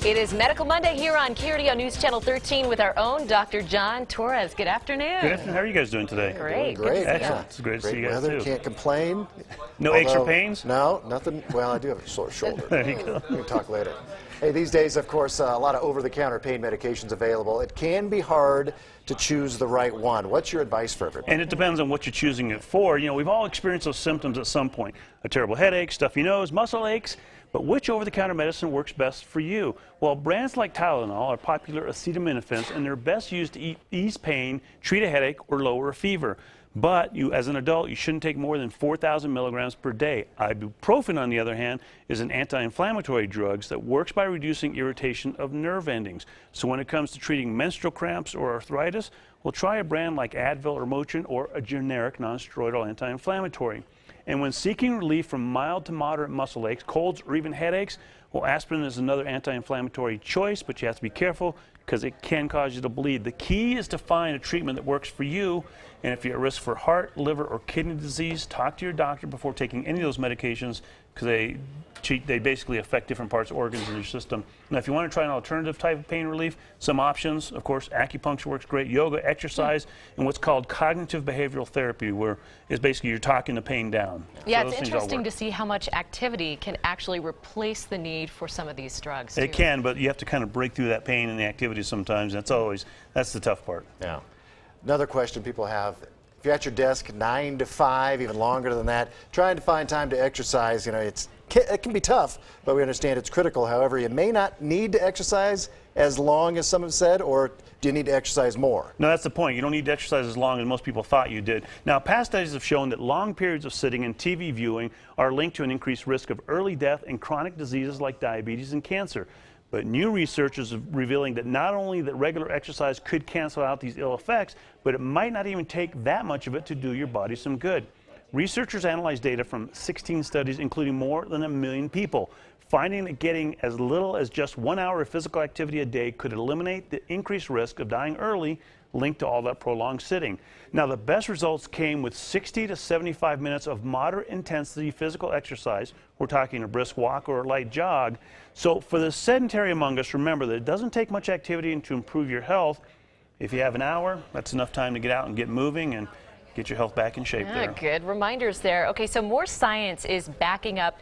It is Medical Monday here on KRDO News Channel 13 with our own Dr. John Torres. Good afternoon. Good afternoon. How are you guys doing today? Great. Doing great. Excellent. It's great to see you guys weather, too. Can't complain. No aches or pains? No, nothing. Well, I do have a sore shoulder. There you go. We can talk later. Hey, these days, of course, a lot of over-the-counter pain medications available. It can be hard to choose the right one. What's your advice for everybody? And it depends on what you're choosing it for. You know, we've all experienced those symptoms at some point. A terrible headache, stuffy nose, muscle aches. But which over-the-counter medicine works best for you? Well, brands like Tylenol are popular acetaminophen, and they're best used to ease pain, treat a headache, or lower a fever. But you, as an adult, you shouldn't take more than 4,000 milligrams per day. Ibuprofen, on the other hand, is an anti-inflammatory drug that works by reducing irritation of nerve endings. So when it comes to treating menstrual cramps or arthritis, we'll try a brand like Advil or Motrin or a generic non-steroidal anti-inflammatory. And when seeking relief from mild to moderate muscle aches, colds, or even headaches, well, aspirin is another anti-inflammatory choice, but you have to be careful because it can cause you to bleed. The key is to find a treatment that works for you, and if you're at risk for heart, liver, or kidney disease, talk to your doctor before taking any of those medications because they basically affect different parts of organs in your system. Now, if you want to try an alternative type of pain relief, some options, of course, acupuncture works great, yoga, exercise, and what's called cognitive behavioral therapy, where it's basically you're talking the pain down. Yeah, So it's interesting to see how much activity can actually replace the need for some of these drugs, too. It can, but you have to kind of break through that pain and the activity sometimes. That's the tough part. Yeah. Another question people have, if you're at your desk 9 to 5, even longer than that, trying to find time to exercise, you know, it can be tough, but we understand it's critical. However, you may not need to exercise as long as some have said, or do you need to exercise more? No, that's the point. You don't need to exercise as long as most people thought you did. Now, past studies have shown that long periods of sitting and TV viewing are linked to an increased risk of early death and chronic diseases like diabetes and cancer. But new research is revealing that not only that regular exercise could cancel out these ill effects, but it might not even take that much of it to do your body some good. Researchers analyzed data from 16 studies, including more than 1 million people, finding that getting as little as just 1 hour of physical activity a day could eliminate the increased risk of dying early linked to all that prolonged sitting. Now, the best results came with 60 to 75 minutes of moderate intensity physical exercise. We're talking a brisk walk or a light jog. So for the sedentary among us, remember that it doesn't take much activity to improve your health. If you have an hour, that's enough time to get out and get moving and get your health back in shape there. Good reminders there. Okay, so more science is backing up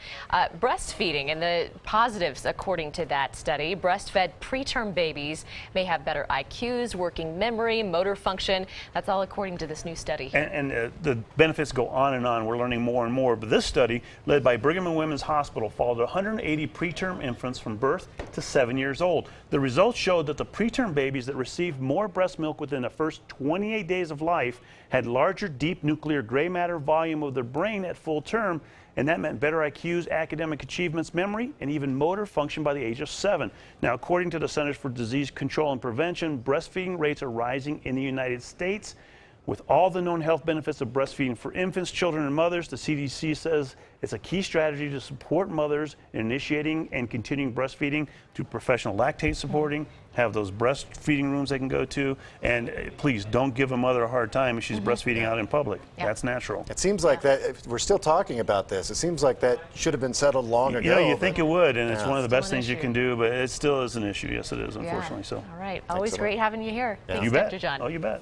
breastfeeding and the positives according to that study. Breastfed preterm babies may have better IQs, working memory, motor function. That's all according to this new study. And the benefits go on and on. We're learning more and more. But this study, led by Brigham and Women's Hospital, followed 180 preterm infants from birth to 7 years old. The results showed that the preterm babies that received more breast milk within the first 28 days of life had larger deep nuclear gray matter volume of their brain at full term, and that meant better IQs, academic achievements, memory, and even motor function by the age of 7. Now, according to the Centers for Disease Control and Prevention, breastfeeding rates are rising in the United States. With all the known health benefits of breastfeeding for infants, children, and mothers, the CDC says it's a key strategy to support mothers in initiating and continuing breastfeeding through professional lactate supporting, have those breastfeeding rooms they can go to, and please don't give a mother a hard time if she's breastfeeding out in public. Yeah. That's natural. It seems like that, if we're still talking about this, it seems like that should have been settled long ago. You know, you think it would, and it's Yeah. one of the Still best an things you issue. can do, but it still is an issue. Yes, it is, unfortunately. So. All right. Always so great much. having you here. Thanks, You bet. Dr. John. Oh, you bet.